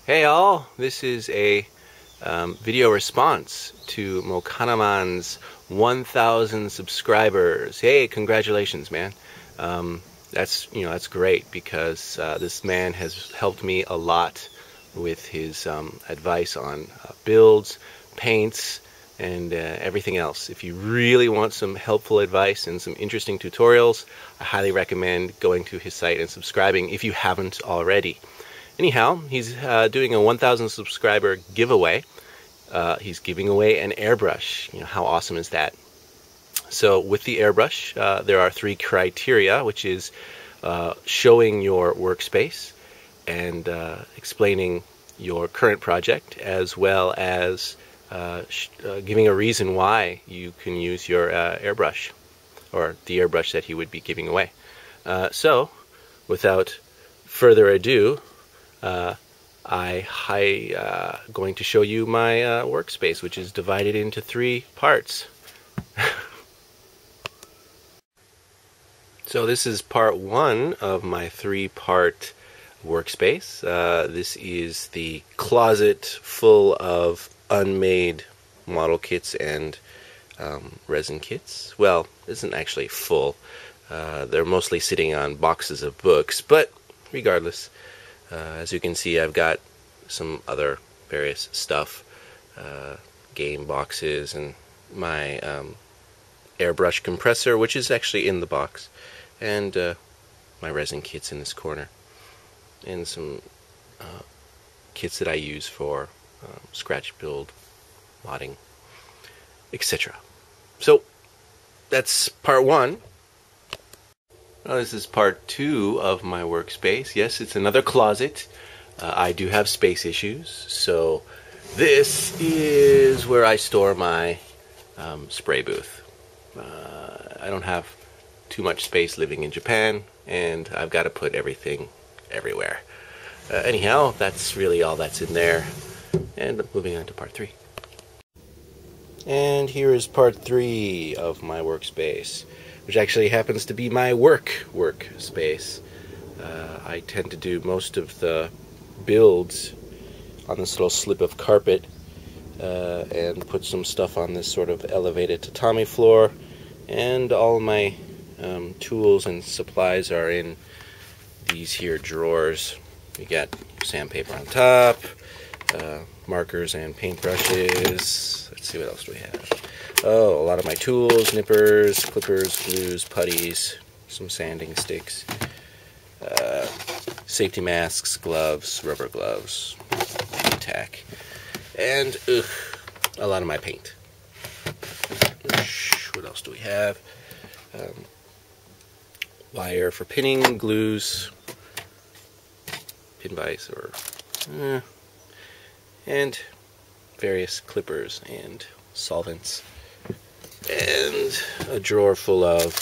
Hey all, this is a video response to Mokanaman's 1,000 subscribers. Hey, congratulations, man. That's great because this man has helped me a lot with his advice on builds, paints, and everything else. If you really want some helpful advice and some interesting tutorials, I highly recommend going to his site and subscribing if you haven't already. Anyhow, he's doing a 1,000 subscriber giveaway. He's giving away an airbrush. How awesome is that? So with the airbrush, there are 3 criteria, which is showing your workspace and explaining your current project, as well as giving a reason why you can use your airbrush, or the airbrush that he would be giving away. So without further ado, I'm going to show you my workspace, which is divided into 3 parts. So this is part 1 of my 3-part workspace. This is the closet full of unmade model kits and resin kits. Well, it isn't actually full. They're mostly sitting on boxes of books, but regardless, as you can see, I've got some other various stuff, game boxes, and my airbrush compressor, which is actually in the box, and my resin kits in this corner, and some kits that I use for scratch build, modding, etc. So that's part 1. Well, this is part 2 of my workspace. Yes, it's another closet. I do have space issues, so this is where I store my spray booth. I don't have too much space living in Japan, and I've got to put everything everywhere. Anyhow, that's really all that's in there. And moving on to part 3. And here is part 3 of my workspace, which actually happens to be my workspace. I tend to do most of the builds on this little slip of carpet and put some stuff on this sort of elevated tatami floor, and all my tools and supplies are in these here drawers. We got sandpaper on top, markers and paintbrushes. Let's see, what else do we have? Oh, a lot of my tools, nippers, clippers, glues, putties, some sanding sticks, safety masks, gloves, rubber gloves, tack, and a lot of my paint. What else do we have? Wire for pinning, glues, pin vise, and various clippers and solvents, and a drawer full of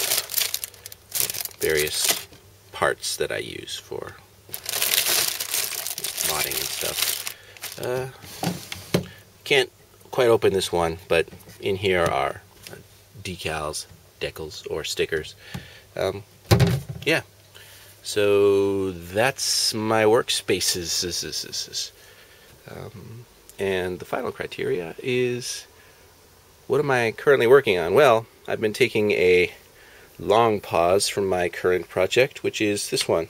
various parts that I use for modding and stuff. Can't quite open this one, but in here are decals, decals, or stickers. Yeah, so that's my workspaces. And the final criteria is, what am I currently working on? Well, I've been taking a long pause from my current project, which is this one,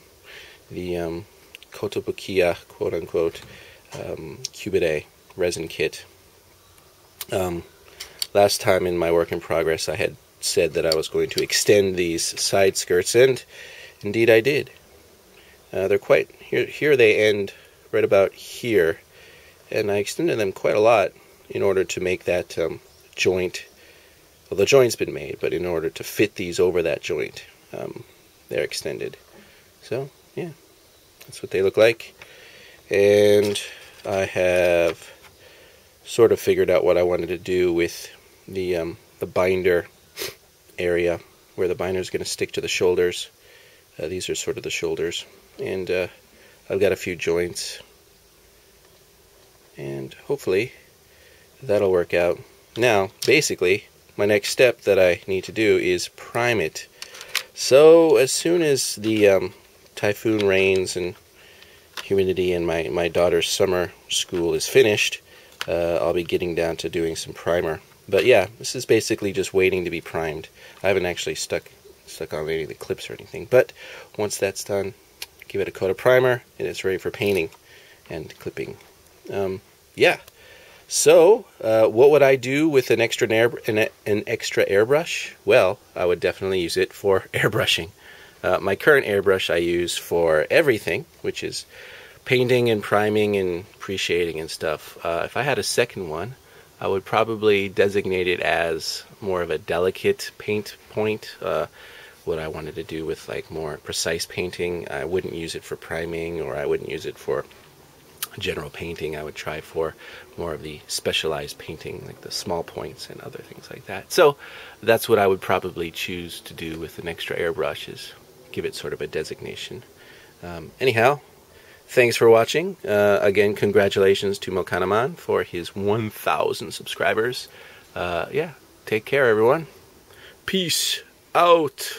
the Kotobukiya, quote-unquote, Cubit resin kit. Last time in my work in progress, I had said that I was going to extend these side skirts, and indeed I did. They're quite, here they end right about here, and I extended them quite a lot in order to make that joint. Well, the joint's been made, but in order to fit these over that joint, they're extended. So yeah, that's what they look like. And I have sort of figured out what I wanted to do with the binder area, where the binder is going to stick to the shoulders. These are sort of the shoulders, and I've got a few joints, and hopefully that'll work out. Now, basically, my next step that I need to do is prime it. So as soon as the typhoon rains and humidity and my daughter's summer school is finished, I'll be getting down to doing some primer. But yeah, this is basically just waiting to be primed. I haven't actually stuck on any of the clips or anything. But once that's done, give it a coat of primer, and it's ready for painting and clipping. Yeah. So, what would I do with an extra airbrush? Well, I would definitely use it for airbrushing. My current airbrush I use for everything, which is painting and priming and pre-shading and stuff. If I had a second one, I would probably designate it as more of a delicate paint point. What I wanted to do with like more precise painting, I wouldn't use it for priming, or I wouldn't use it for general painting. I would try for more of the specialized painting, like the small points and other things like that. So that's what I would probably choose to do with an extra airbrush, is give it sort of a designation. Anyhow, thanks for watching. Again, congratulations to Mokanaman for his 1,000 subscribers. Yeah, take care, everyone. Peace out.